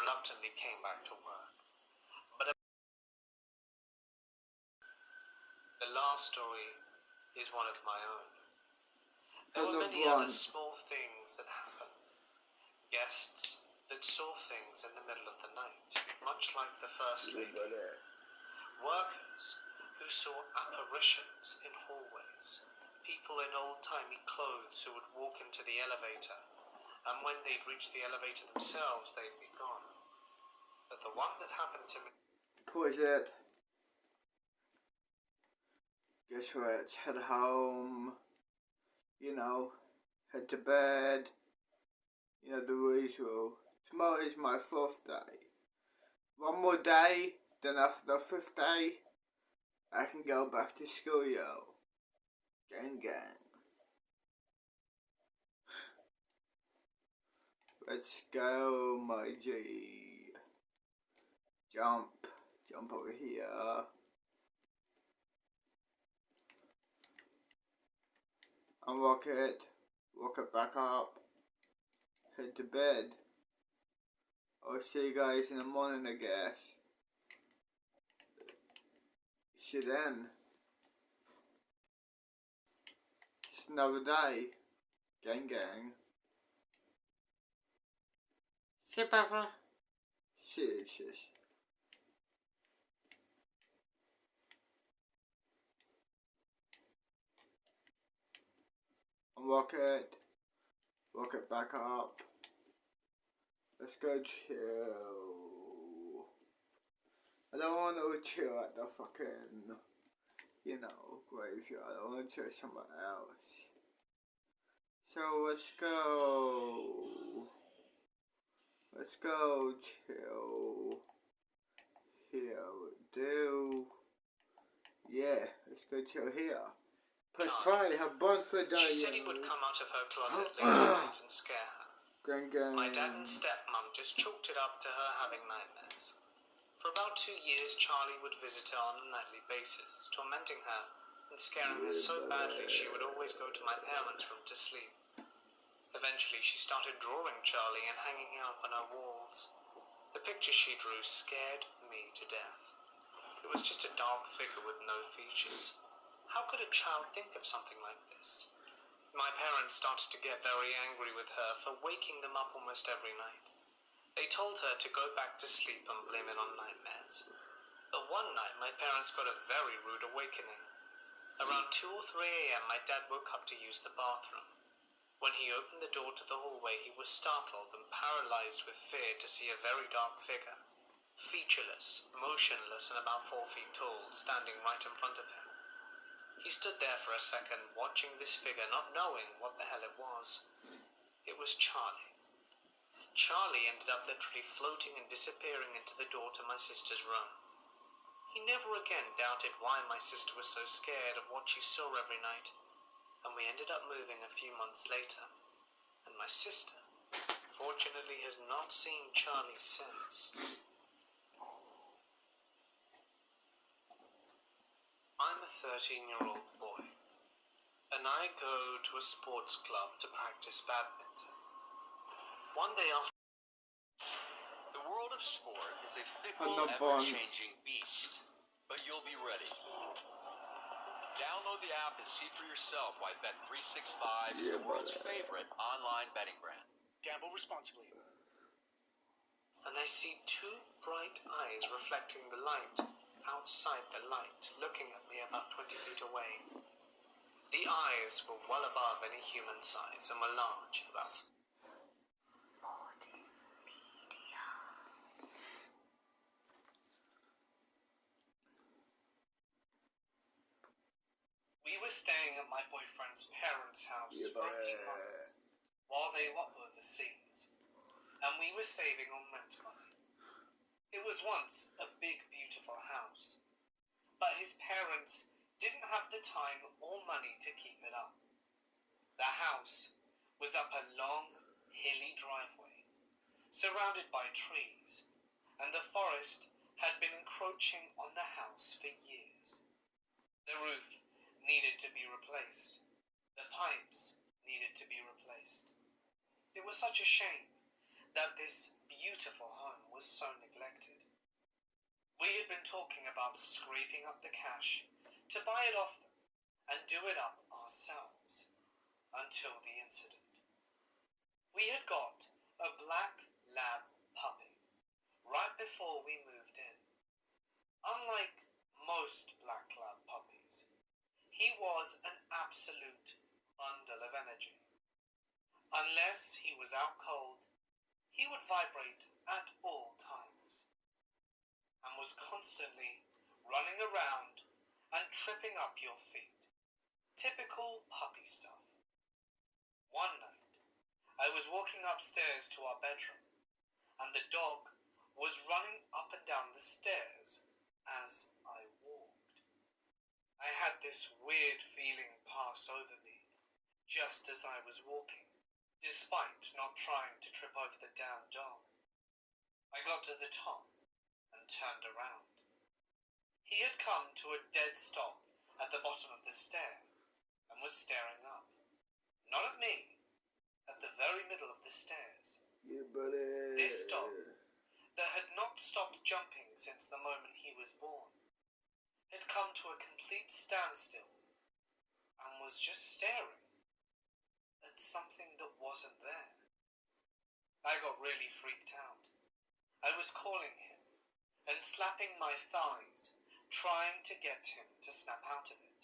reluctantly came back to work. But the last story is one of my own. There were many other small things that happened. Guests that saw things in the middle of the night, much like the First Lady. Workers who saw apparitions in hallways. People in old-timey clothes who would walk into the elevator, and when they'd reach the elevator themselves, they'd be gone. But the one that happened to me... What is it? Guess what? Head home. You know, head to bed. You know, the usual. Tomorrow is my 4th day. One more day, then after the 5th day, I can go back to school, yo. Gang gang. Let's go, my G. Jump over here. Unlock it back up, head to bed. I'll see you guys in the morning, I guess. See you then. It's another day. Gang gang. See Papa. See. Unlock it back up. Let's go chill. I don't want to chill at the fucking, graveyard. I want to chill somewhere else. So let's go chill. Here we do. Yeah, let's go chill here. Press play, have fun for a day. She said he would come out of her closet late at night and scare her. Gang. My dad and stepmom just chalked it up to her having nightmares. For about 2 years, Charlie would visit her on a nightly basis, tormenting her and scaring her so badly she would always go to my parents' room to sleep. Eventually, she started drawing Charlie and hanging him up on her walls. The picture she drew scared me to death. It was just a dark figure with no features. How could a child think of something like this? My parents started to get very angry with her for waking them up almost every night. They told her to go back to sleep and blame it on nightmares. But one night, my parents got a very rude awakening. Around 2 or 3 a.m., my dad woke up to use the bathroom. When he opened the door to the hallway, he was startled and paralyzed with fear to see a very dark figure, featureless, motionless, and about 4 feet tall, standing right in front of him. He stood there for a second, watching this figure, not knowing what the hell it was. It was Charlie. Charlie ended up literally floating and disappearing into the door to my sister's room. He never again doubted why my sister was so scared of what she saw every night, and we ended up moving a few months later, and my sister, fortunately, has not seen Charlie since. I'm a 13-year-old boy, and I go to a sports club to practice badminton. One day after... The world of sport is a fickle, ever-changing beast, but you'll be ready. Download the app and see for yourself why Bet365 is the world's favorite online betting brand. Gamble responsibly. And I see 2 bright eyes reflecting the light outside the light, looking at me about 20 feet away. The eyes were well above any human size and were large, about... We were staying at my boyfriend's parents' house for a few months while they were overseas, and we were saving on rent money. It was once a big, beautiful house, but his parents didn't have the time or money to keep it up. The house was up a long, hilly driveway, surrounded by trees, and the forest had been encroaching on the house for years. The roof needed to be replaced. The pipes needed to be replaced. It was such a shame that this beautiful home was so neglected. We had been talking about scraping up the cash to buy it off them and do it up ourselves until the incident. We had got a black lab puppy right before we moved in. Unlike most black lab puppies, he was an absolute bundle of energy. Unless he was out cold, he would vibrate at all times and was constantly running around and tripping up your feet. Typical puppy stuff. One night, I was walking upstairs to our bedroom and the dog was running up and down the stairs as I walked. I had this weird feeling pass over me just as I was walking, despite not trying to trip over the damn dog. I got to the top and turned around. He had come to a dead stop at the bottom of the stair and was staring up. Not at me, at the very middle of the stairs. Yeah, buddy. This dog, that had not stopped jumping since the moment he was born, had come to a complete standstill and was just staring at something that wasn't there. I got really freaked out. I was calling him and slapping my thighs, trying to get him to snap out of it.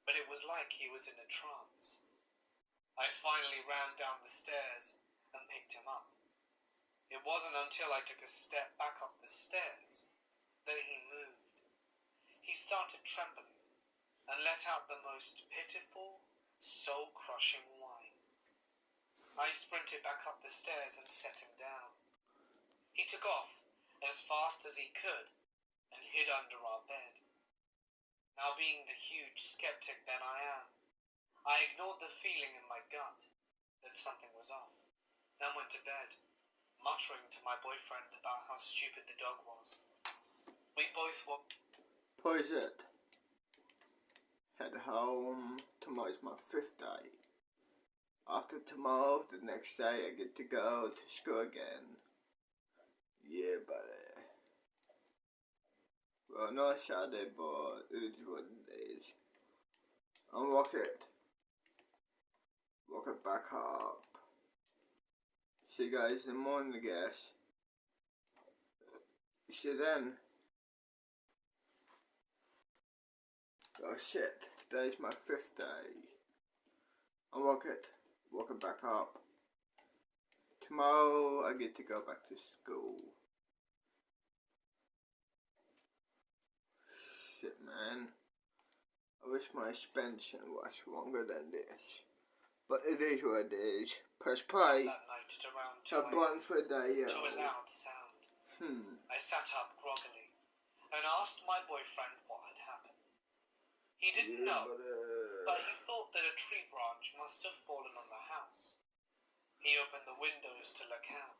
But it was like he was in a trance. I finally ran down the stairs and picked him up. It wasn't until I took a step back up the stairs that he moved. He started trembling and let out the most pitiful, soul-crushing whine. I sprinted back up the stairs and set him down. He took off as fast as he could and hid under our bed. Now, being the huge skeptic that I am, I ignored the feeling in my gut that something was off and went to bed, muttering to my boyfriend about how stupid the dog was. We both were... What is it? Head home. Tomorrow's my 5th day. After tomorrow, the next day I get to go to school again. Yeah, buddy. Well, not Saturday, but it is what it is. And walk it back up. See you guys in the morning, I guess. See you then. Oh shit, today's my 5th day. And walk it back up. Tomorrow I get to go back to school. Shit, man. I wish my suspension was longer than this. But it is what it is. Press play. That night at around A 2 button for a day, yo. to a loud sound. I sat up groggily and asked my boyfriend what had happened. He didn't know, but he thought that a tree branch must have fallen on the house. He opened the windows to look out.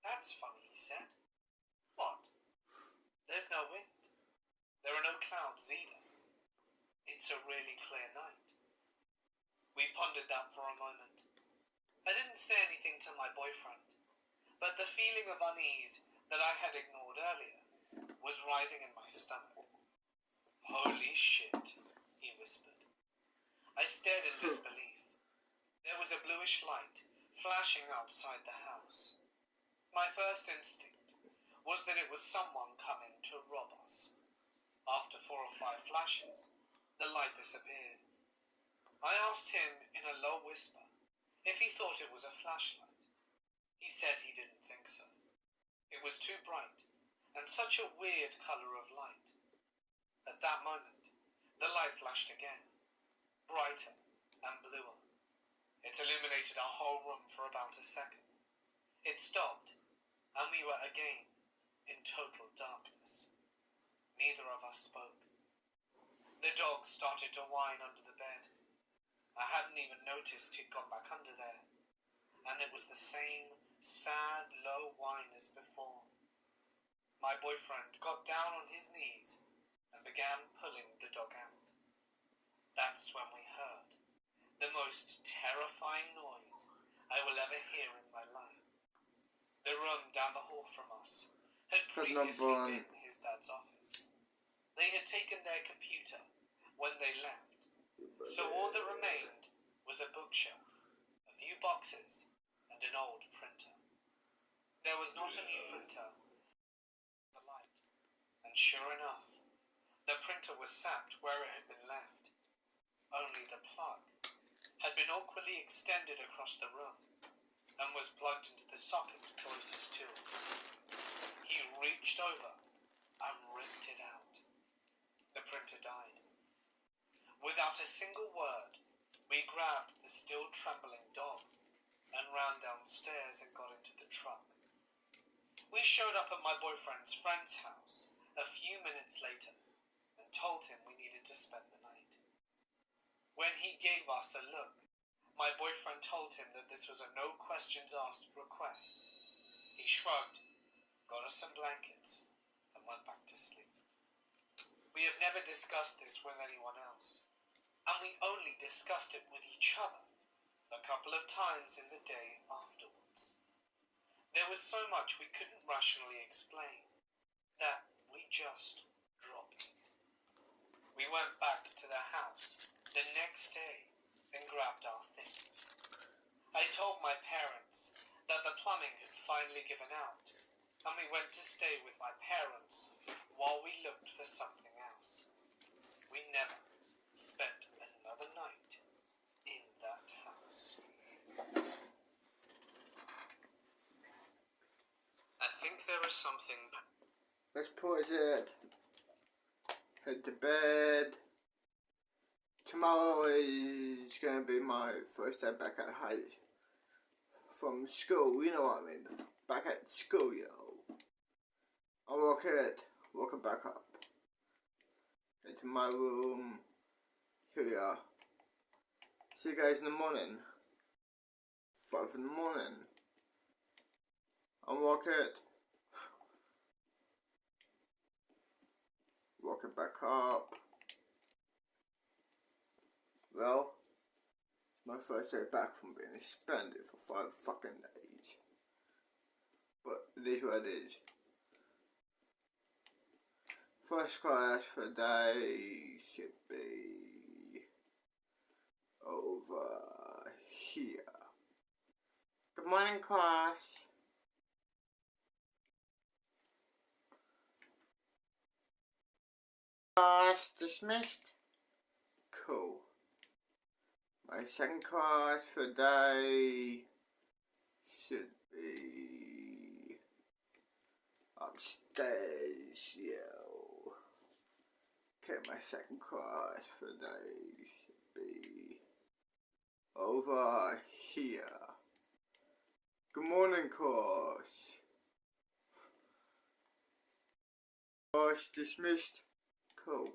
That's funny, he said. What? There's no wind. There are no clouds either. It's a really clear night. We pondered that for a moment. I didn't say anything to my boyfriend, but the feeling of unease that I had ignored earlier was rising in my stomach. Holy shit, he whispered. I stared in disbelief. There was a bluish light flashing outside the house. My first instinct was that it was someone coming to rob us. After 4 or 5 flashes, the light disappeared. I asked him in a low whisper if he thought it was a flashlight. He said he didn't think so. It was too bright and such a weird color of light. At that moment, the light flashed again, brighter and bluer. It illuminated our whole room for about a second. It stopped, and we were again in total darkness. Neither of us spoke. The dog started to whine under the bed. I hadn't even noticed he'd gone back under there, and it was the same sad, low whine as before. My boyfriend got down on his knees and began pulling the dog out. That's when we heard the most terrifying noise I will ever hear in my life. The room down the hall from us had But previously number one. been his dad's office. They had taken their computer when they left, so all that remained was a bookshelf, a few boxes, and an old printer. There was not a new printer, the light, and sure enough, the printer was sat where it had been left. Only the plug had been awkwardly extended across the room and was plugged into the socket closest to us. He reached over and ripped it out. The printer died. Without a single word, we grabbed the still trembling dog and ran downstairs and got into the truck. We showed up at my boyfriend's friend's house a few minutes later and told him we needed to spend the night. When he gave us a look, my boyfriend told him that this was a no questions asked request. He shrugged, got us some blankets, and went back to sleep. We have never discussed this with anyone else, and we only discussed it with each other a couple of times in the day afterwards. There was so much we couldn't rationally explain that we just dropped it. We went back to the house the next day and grabbed our things. I told my parents that the plumbing had finally given out, and we went to stay with my parents while we looked for something else. We never spent another night in that house. I think there is something. Let's pause it. Head to bed. Tomorrow is going to be my first day back at high from school, you know what I mean? Back at school, yo. I'll walk it back up. Get to my room. Here we are. See you guys in the morning. 5 in the morning. I'll walk it back up. Well, my first day back from being suspended for 5 fucking days. But it is what it is. First class for the day should be over here. Good morning, class. Class dismissed. Cool. My second class for the day should be upstairs, yo. Okay, my second class for the day should be over here. Good morning, class. Class dismissed. Cool.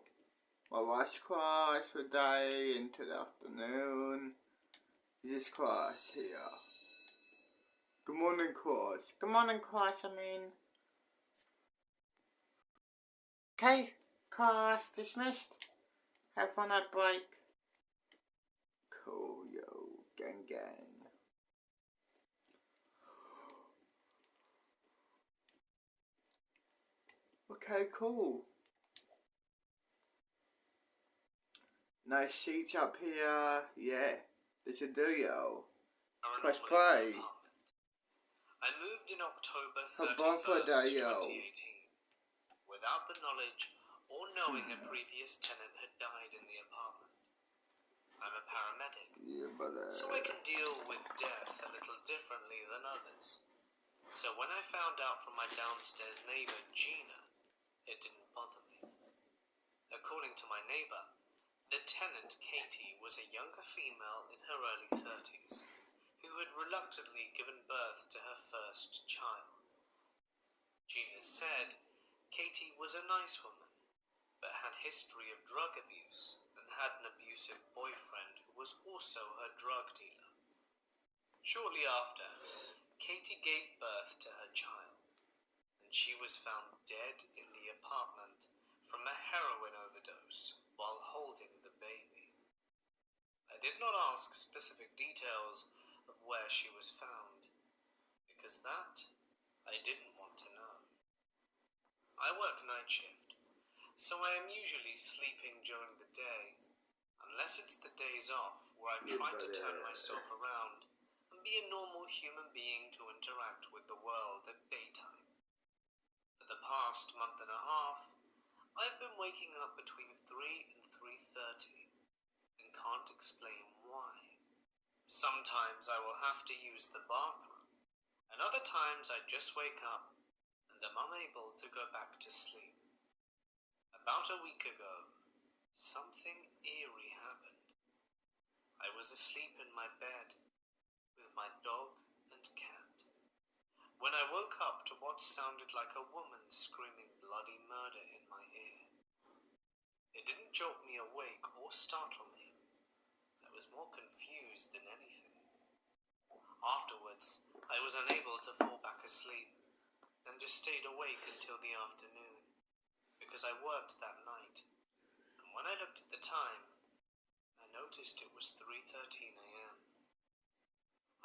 My last class for the day into the afternoon is this class here. Good morning, class. Good morning, class, I mean. Okay, class dismissed. Have fun at break. Cool, yo. Gang, gang. Okay, cool. Nice seats up here. Yeah, this should do, yo. Press play. I moved in October A bumper 31st, day, yo. 2018, without the knowledge or knowing a previous tenant had died in the apartment. I'm a paramedic, Yeah, but so I can deal with death a little differently than others. So when I found out from my downstairs neighbor, Gina, it didn't bother me. According to my neighbor, the tenant, Katie, was a younger female in her early 30s, who had reluctantly given birth to her first child. Gina said Katie was a nice woman, but had history of drug abuse and had an abusive boyfriend who was also her drug dealer. Shortly after, Katie gave birth to her child, and she was found dead in the apartment from a heroin overdose while holding the baby. I did not ask specific details of where she was found, because that I didn't want to know. I work night shift, so I am usually sleeping during the day, unless it's the days off where I try to turn myself around and be a normal human being to interact with the world at daytime. For the past month and a half, I've been waking up between 3 and 3:30 and can't explain why. Sometimes I will have to use the bathroom, and other times I just wake up and am unable to go back to sleep. About a week ago, something eerie happened. I was asleep in my bed with my dog and cat when I woke up to what sounded like a woman screaming bloody murder in my ear. It didn't jolt me awake or startle me. I was more confused than anything. Afterwards, I was unable to fall back asleep and just stayed awake until the afternoon because I worked that night. And when I looked at the time, I noticed it was 3:13 a.m.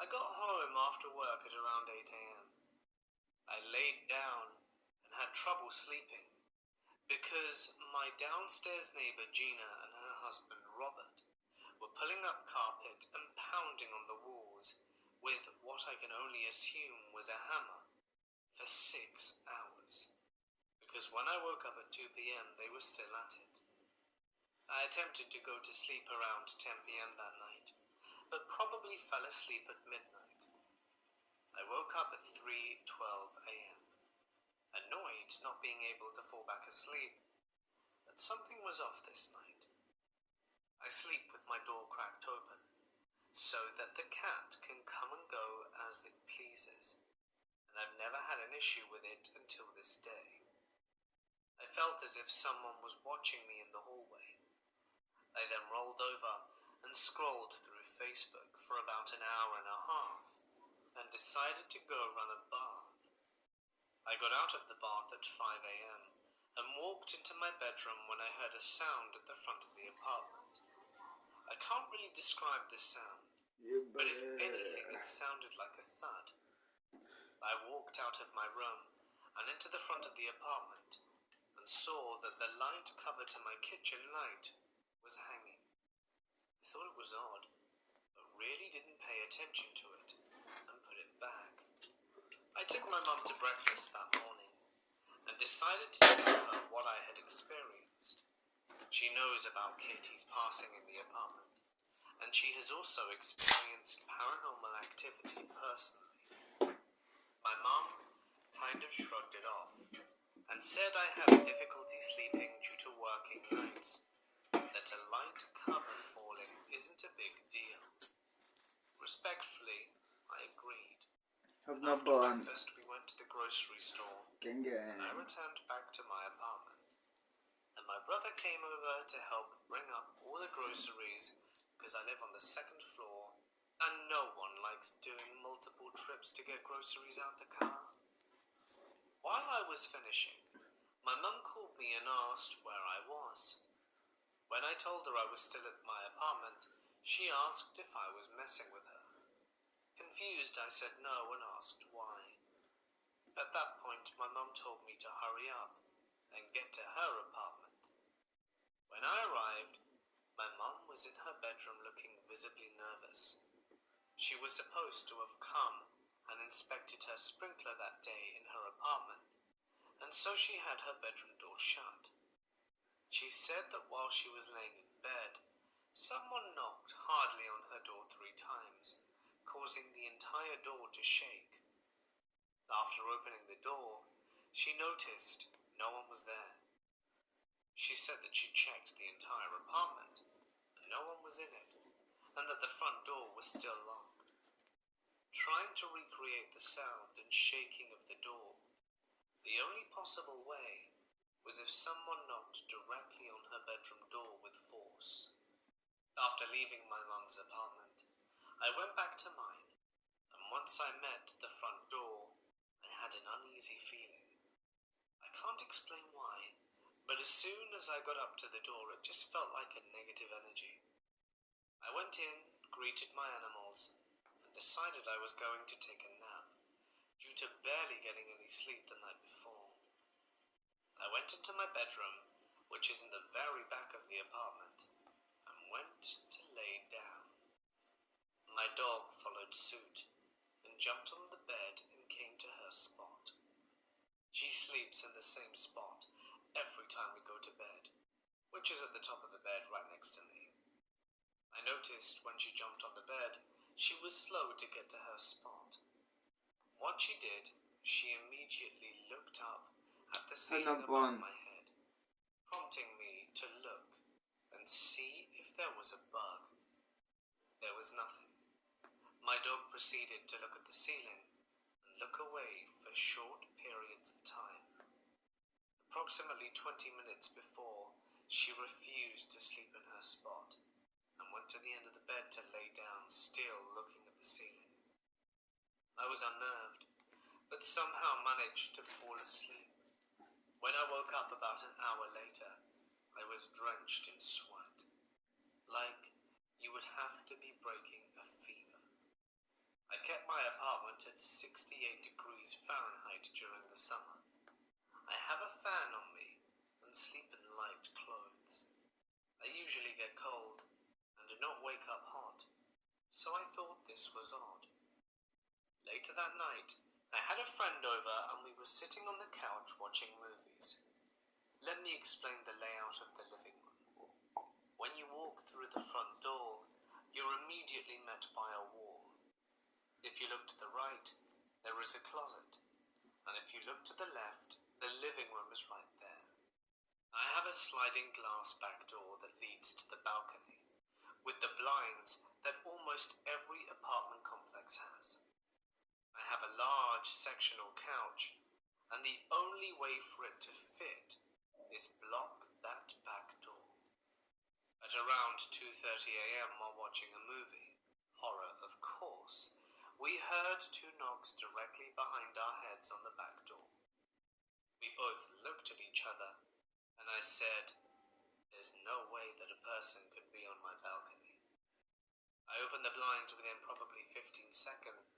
I got home after work at around 8 a.m. I laid down and had trouble sleeping because my downstairs neighbor Gina and her husband Robert were pulling up carpet and pounding on the walls with what I can only assume was a hammer for 6 hours, because when I woke up at 2 p.m. they were still at it. I attempted to go to sleep around 10 p.m. that night, but probably fell asleep at midnight. I woke up at 3:12 a.m., annoyed not being able to fall back asleep, but something was off this night. I sleep with my door cracked open, so that the cat can come and go as it pleases, and I've never had an issue with it until this day. I felt as if someone was watching me in the hallway. I then rolled over and scrolled through Facebook for about an hour and a half and decided to go run a bath. I got out of the bath at 5 a.m. and walked into my bedroom when I heard a sound at the front of the apartment. I can't really describe the sound, but if anything it sounded like a thud. I walked out of my room and into the front of the apartment and saw that the light cover to my kitchen light was hanging. I thought it was odd, but really didn't pay attention to it and put it back. I took my mum to breakfast that morning and decided to tell her what I had experienced. She knows about Katie's passing in the apartment, and she has also experienced paranormal activity personally. My mum kind of shrugged it off and said I have difficulty sleeping due to working nights, that a light cover falling isn't a big deal. Respectfully, I agreed. After breakfast, we went to the grocery store, and I returned back to my apartment. And my brother came over to help bring up all the groceries because I live on the second floor, and no one likes doing multiple trips to get groceries out the car. While I was finishing, my mum called me and asked where I was. When I told her I was still at my apartment, she asked if I was messing with her. Confused, I said no and asked why. At that point, my mum told me to hurry up and get to her apartment. When I arrived, my mum was in her bedroom looking visibly nervous. She was supposed to have come and inspected her sprinkler that day in her apartment, and so she had her bedroom door shut. She said that while she was laying in bed, someone knocked hardly on her door 3 times, causing the entire door to shake. After opening the door, she noticed no one was there. She said that she checked the entire apartment, and no one was in it, and that the front door was still locked. Trying to recreate the sound and shaking of the door, the only possible way was if someone knocked directly on her bedroom door with force. After leaving my mum's apartment, I went back to mine, and once I met the front door, I had an uneasy feeling. I can't explain why, but as soon as I got up to the door, it just felt like a negative energy. I went in, greeted my animals, and decided I was going to take a nap, due due to barely getting any sleep the night before. I went into my bedroom, which is in the very back of the apartment, and went to lay down. My dog followed suit and jumped on the bed and came to her spot. She sleeps in the same spot every time we go to bed, which is at the top of the bed right next to me. I noticed when she jumped on the bed, she was slow to get to her spot. What she did, she immediately looked up at the ceiling above my head, prompting me to look and see if there was a bug. There was nothing. My dog proceeded to look at the ceiling and look away for short periods of time. Approximately 20 minutes before, she refused to sleep in her spot and went to the end of the bed to lay down, still looking at the ceiling. I was unnerved, but somehow managed to fall asleep. When I woke up about an hour later, I was drenched in sweat, like you would have to be breaking a fever. I kept my apartment at 68 degrees Fahrenheit during the summer. I have a fan on me and sleep in light clothes. I usually get cold and do not wake up hot, so I thought this was odd. Later that night, I had a friend over and we were sitting on the couch watching movies. Let me explain the layout of the living room. When you walk through the front door, you're immediately met by a wall. If you look to the right, there is a closet, and if you look to the left, the living room is right there. I have a sliding glass back door that leads to the balcony, with the blinds that almost every apartment complex has. I have a large sectional couch, and the only way for it to fit is block that back door. At around 2:30 a.m. while watching a movie, horror of course, we heard 2 knocks directly behind our heads on the back door. We both looked at each other, and I said, "There's no way that a person could be on my balcony." I opened the blinds within probably 15 seconds.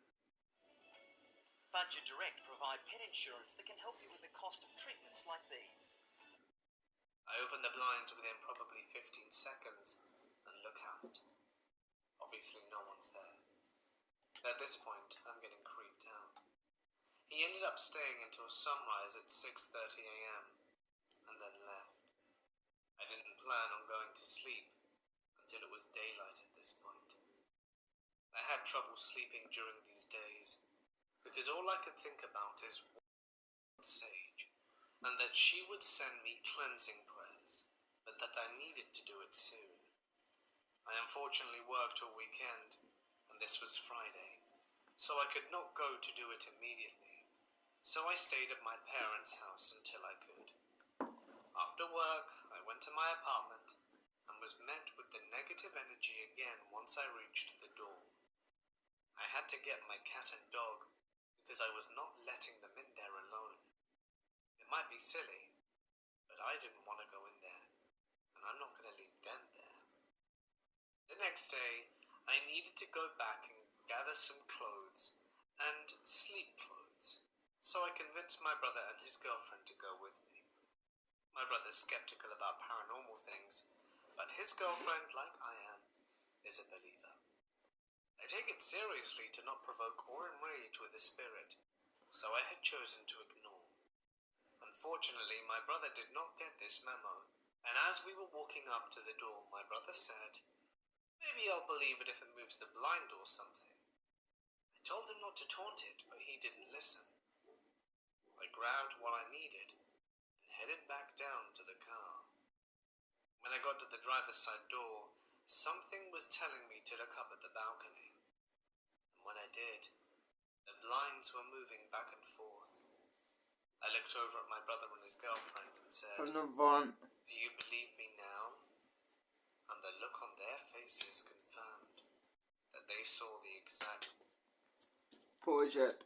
Budget Direct provide pet insurance that can help you with the cost of treatments like these. I opened the blinds within probably 15 seconds and look out. Obviously no one's there. At this point, I'm getting creeped out. He ended up staying until sunrise at 6:30 a.m. and then left. I didn't plan on going to sleep until it was daylight at this point. I had trouble sleeping during these days because all I could think about is Sage, and that she would send me cleansing prayers, but that I needed to do it soon. I unfortunately worked all weekend, and this was Friday, so I could not go to do it immediately. So I stayed at my parents' house until I could. After work, I went to my apartment and was met with the negative energy again once I reached the door. I had to get my cat and dog because I was not letting them in there alone. It might be silly, but I didn't want to go in there, and I'm not going to leave them there. The next day, I needed to go back and gather some clothes and sleep clothes, so I convinced my brother and his girlfriend to go with me. My brother's skeptical about paranormal things, but his girlfriend, like I am, is a believer. I take it seriously to not provoke or enrage with a spirit, so I had chosen to ignore. Unfortunately, my brother did not get this memo, and as we were walking up to the door, my brother said, "Maybe I'll believe it if it moves the blind or something." I told him not to taunt it, but he didn't listen. I grabbed what I needed and headed back down to the car. When I got to the driver's side door, something was telling me to look up at the balcony. And when I did, the blinds were moving back and forth. I looked over at my brother and his girlfriend and said, "Do you believe me now?" And the look on their faces confirmed that they saw the exact project.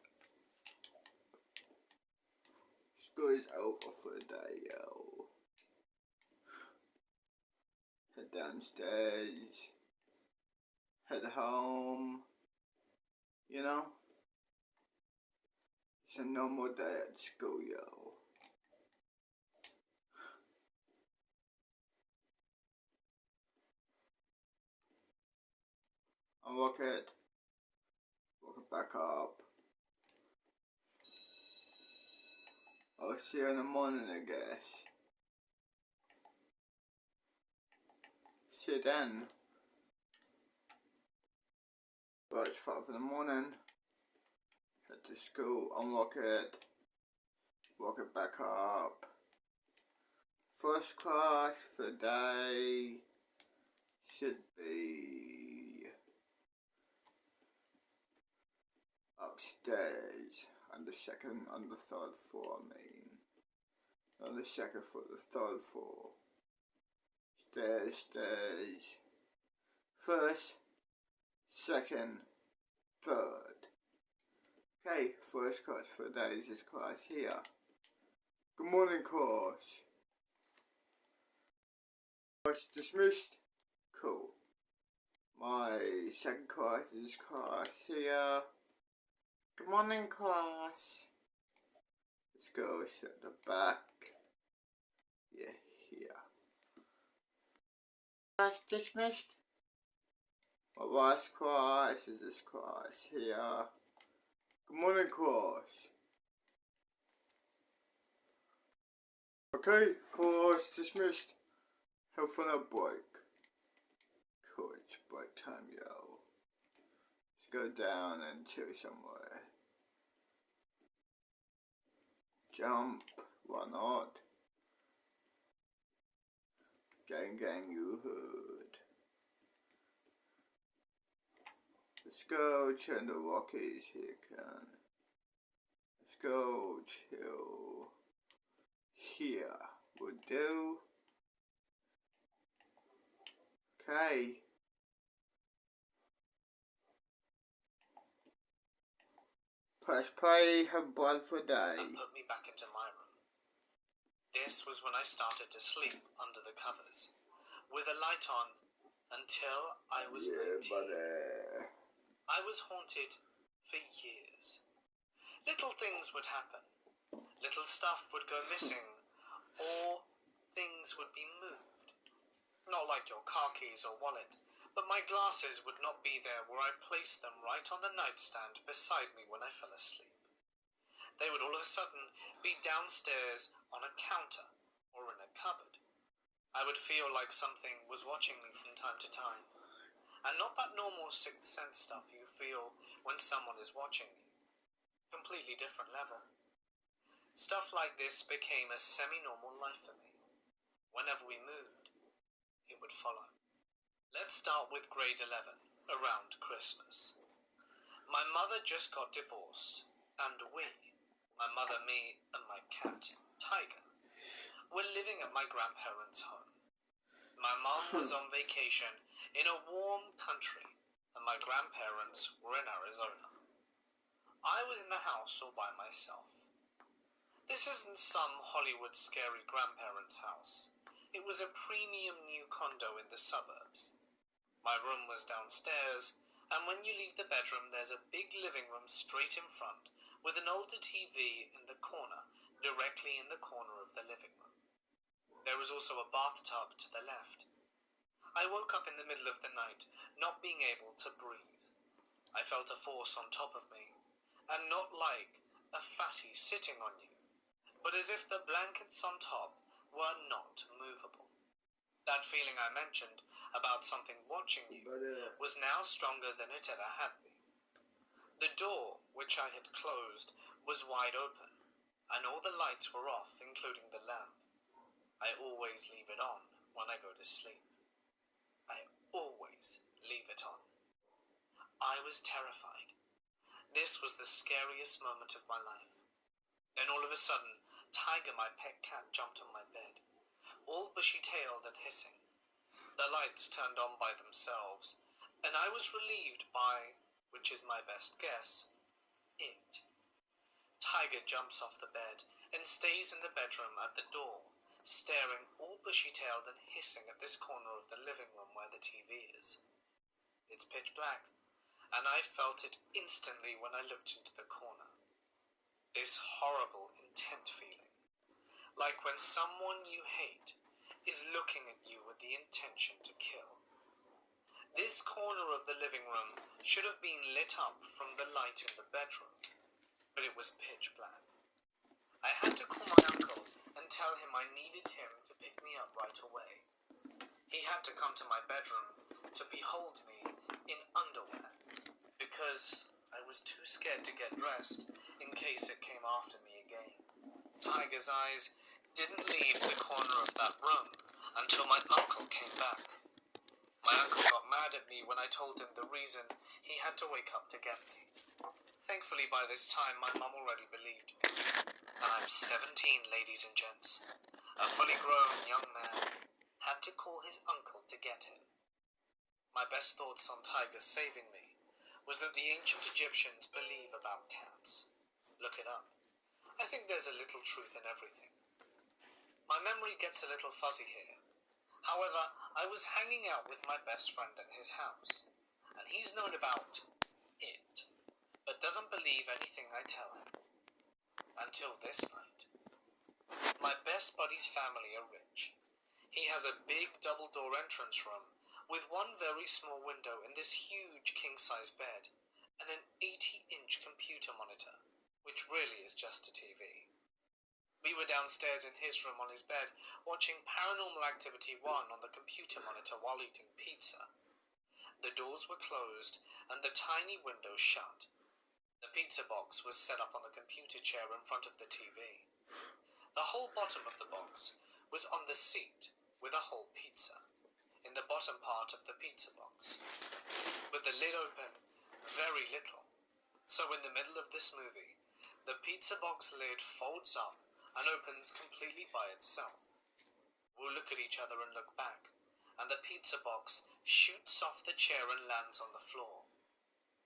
School is over for the day, yo. Head downstairs. Head home. You know? a normal day at school, yo. Unlock it. Lock it back up. I'll see you in the morning, I guess. See you then. Right, it's 5 in the morning. Head to school, unlock it. Lock it back up. First class for the day should be upstairs on the third floor, I mean. On the second floor, the third floor. Stairs. First, second, third. Okay, first class for the day is this class here. Good morning, class. Class dismissed. Cool. My second class is class here. Good morning, class. Let's go at the back. Yeah, here. Class dismissed. My last class is this class here. Good morning, class. Okay, class dismissed. Have fun at break. Cool, it's break time, yo. Let's go down and chill somewhere. Jump, why not? Gang, you hood. Let's go turn the Rockies here, can. Let's go chill. Here, will do. Okay. Press play, have blood for day. And put me back into my room. This was when I started to sleep under the covers, with a light on, until I was 19. Buddy. I was haunted for years. Little things would happen. Little stuff would go missing, or things would be moved. Not like your car keys or wallet, but my glasses would not be there where I placed them right on the nightstand beside me when I fell asleep. They would all of a sudden be downstairs on a counter or in a cupboard. I would feel like something was watching me from time to time. And not that normal sixth sense stuff you feel when someone is watching you. Completely different level. Stuff like this became a semi-normal life for me. Whenever we moved, it would follow. Let's start with grade 11, around Christmas. My mother just got divorced, and we, my mother, me, and my cat, Tiger, were living at my grandparents' home. My mom was on vacation in a warm country, and my grandparents were in Arizona. I was in the house all by myself. This isn't some Hollywood scary grandparents' house. It was a premium new condo in the suburbs. My room was downstairs, and when you leave the bedroom, there's a big living room straight in front, with an older TV in the corner, directly in the corner of the living room. There was also a bathtub to the left. I woke up in the middle of the night, not being able to breathe. I felt a force on top of me, and not like a fatty sitting on you, but as if the blankets on top were not movable. That feeling I mentioned about something watching you was now stronger than it ever had been. The door, which I had closed, was wide open, and all the lights were off, including the lamp. I always leave it on when I go to sleep. I always leave it on. I was terrified. This was the scariest moment of my life. Then all of a sudden, Tiger, my pet cat, jumped on my bed, all bushy-tailed and hissing. The lights turned on by themselves, and I was relieved by, which is my best guess, it. Tiger jumps off the bed and stays in the bedroom at the door, staring all bushy-tailed and hissing at this corner of the living room where the TV is. It's pitch black, and I felt it instantly when I looked into the corner. This horrible, intent feeling. Like when someone you hate is looking at you with the intention to kill. This corner of the living room should have been lit up from the light in the bedroom, but it was pitch black. I had to call my uncle and tell him I needed him to pick me up right away. He had to come to my bedroom to behold me in underwear, because I was too scared to get dressed in case it came after me again. Tiger's eyes didn't leave the corner of that room until my uncle came back. My uncle got mad at me when I told him the reason he had to wake up to get me. Thankfully, by this time, my mum already believed me. And I'm 17, ladies and gents. A fully grown young man had to call his uncle to get him. My best thoughts on Tiger saving me was that the ancient Egyptians believe about cats. Look it up. I think there's a little truth in everything. My memory gets a little fuzzy here. However, I was hanging out with my best friend at his house, and he's known about it, but doesn't believe anything I tell him. Until this night. My best buddy's family are rich. He has a big double-door entrance room with one very small window in this huge king-size bed and an 80-inch computer monitor, which really is just a TV. We were downstairs in his room on his bed watching Paranormal Activity 1 on the computer monitor while eating pizza. The doors were closed and the tiny window shut. The pizza box was set up on the computer chair in front of the TV. The whole bottom of the box was on the seat with a whole pizza in the bottom part of the pizza box, with the lid open very little. So in the middle of this movie, the pizza box lid folds up and opens completely by itself. We'll look at each other and look back, and the pizza box shoots off the chair and lands on the floor.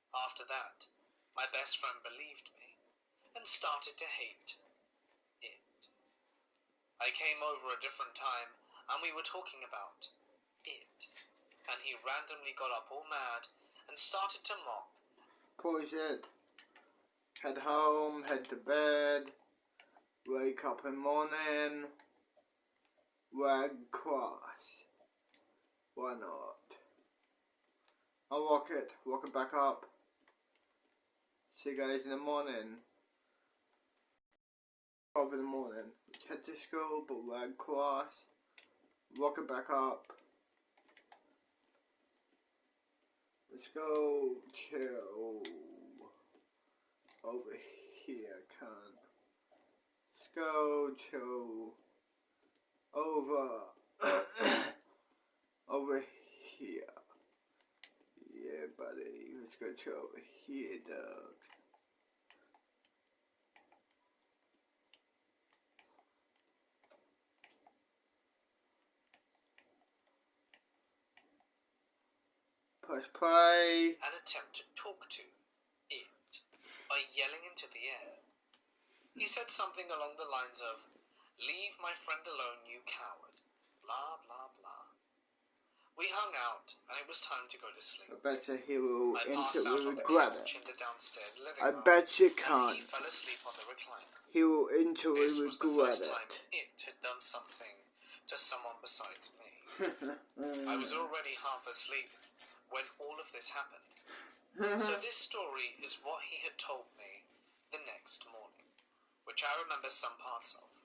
After that, my best friend believed me and started to hate it. I came over a different time and we were talking about it, and he randomly got up all mad and started to mock. Bullshit. Head home, head to bed, wake up in morning, red cross. Why not? I'll walk it back up. See you guys in the morning. 12 in the morning. Head to school, but red cross. Walk it back up. Let's go to over here, Let's go to over here. Yeah, buddy. Let's go to over here, dog. Press play. And attempt to talk to it by yelling into the air. He said something along the lines of, "Leave my friend alone, you coward," blah blah blah. We hung out and it was time to go to sleep. I bet you he will I passed out on the regret couch it. in the downstairs living I room, bet you and can't. he fell asleep on the recliner. He will into This was the regret first time it had done something to someone besides me. I was already half asleep when all of this happened. So this story is what he had told me the next morning, which I remember some parts of.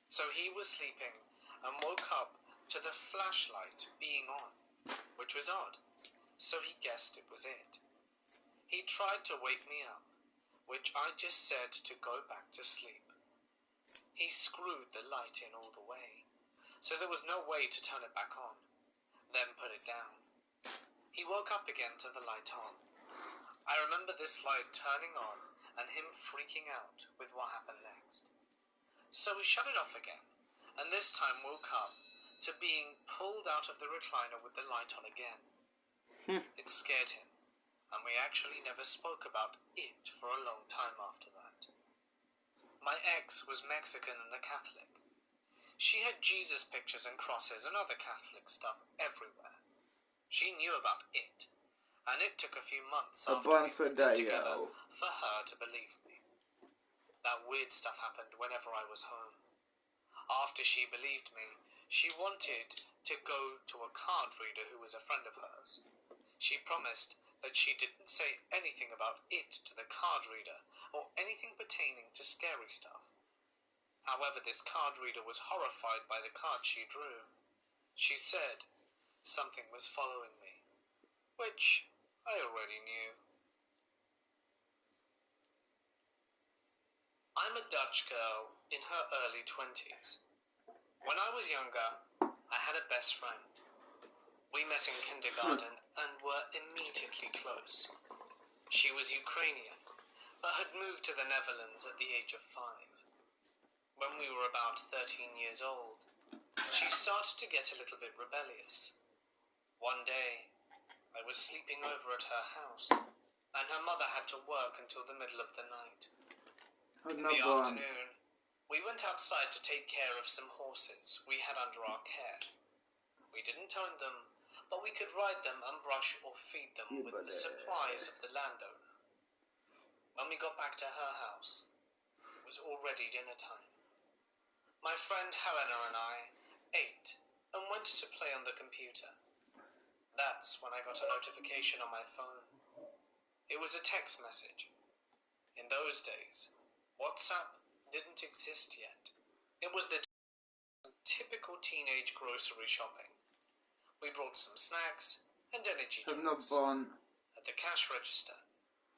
So he was sleeping and woke up to the flashlight being on, which was odd. So he guessed it was it. He tried to wake me up, which I just said to go back to sleep. He screwed the light in all the way, so there was no way to turn it back on, then put it down. He woke up again to the light on. I remember this light turning on and him freaking out with what happened next. So we shut it off again, and this time woke up to being pulled out of the recliner with the light on again. It scared him, and we actually never spoke about it for a long time after that. My ex was Mexican and a Catholic. She had Jesus pictures and crosses and other Catholic stuff everywhere. She knew about it, and it took a few months after we moved in together for her to believe me. That weird stuff happened whenever I was home. After she believed me, she wanted to go to a card reader who was a friend of hers. She promised that she didn't say anything about it to the card reader or anything pertaining to scary stuff. However, this card reader was horrified by the card she drew. She said something was following me, which I already knew. I'm a Dutch girl in her early 20s. When I was younger, I had a best friend. We met in kindergarten and were immediately close. She was Ukrainian, but had moved to the Netherlands at the age of 5. When we were about 13 years old, she started to get a little bit rebellious. One day, I was sleeping over at her house, and her mother had to work until the middle of the night. In the afternoon, we went outside to take care of some horses we had under our care. We didn't own them, but we could ride them and brush or feed them with the supplies of the landowner. When we got back to her house, it was already dinner time. My friend Helena and I ate and went to play on the computer. That's when I got a notification on my phone. It was a text message. In those days, WhatsApp didn't exist yet. It was the typical teenage grocery shopping. We brought some snacks and energy drinks. At the cash register,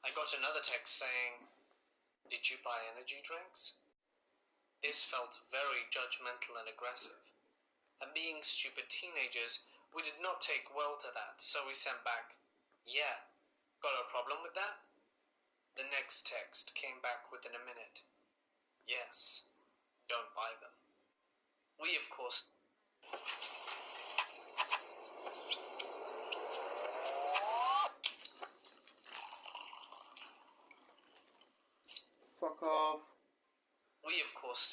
I got another text saying, "Did you buy energy drinks?" This felt very judgmental and aggressive. And being stupid teenagers, we did not take well to that, so we sent back, "Yeah, got a problem with that?" The next text came back within a minute. "Yes, don't buy them." We, of course, Fuck off.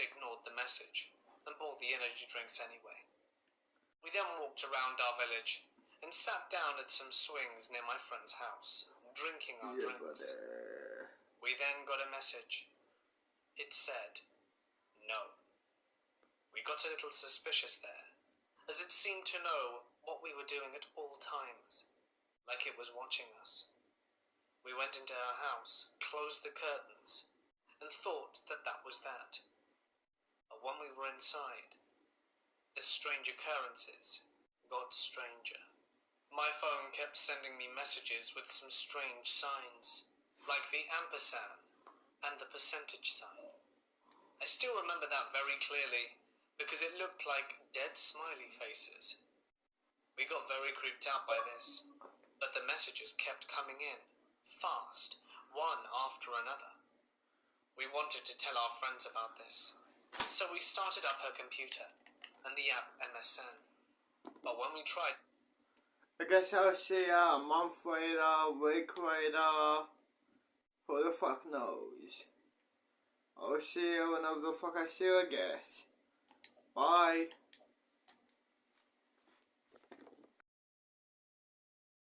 ignored the message and bought the energy drinks anyway. We then walked around our village and sat down at some swings near my friend's house, drinking our drinks. We then got a message. It said, "No." We got a little suspicious there, as it seemed to know what we were doing at all times, like it was watching us. We went into her house, closed the curtains, and thought that that was that. But when we were inside, the strange occurrences got stranger. My phone kept sending me messages with some strange signs, like the ampersand and the percentage sign. I still remember that very clearly, because it looked like dead smiley faces. We got very creeped out by this, but the messages kept coming in, fast, one after another. We wanted to tell our friends about this, so we started up her computer and the app MSN. But when we tried, I guess I'll see you a month later, a week later. Who the fuck knows? I'll see you whenever the fuck I see you, I guess. Bye.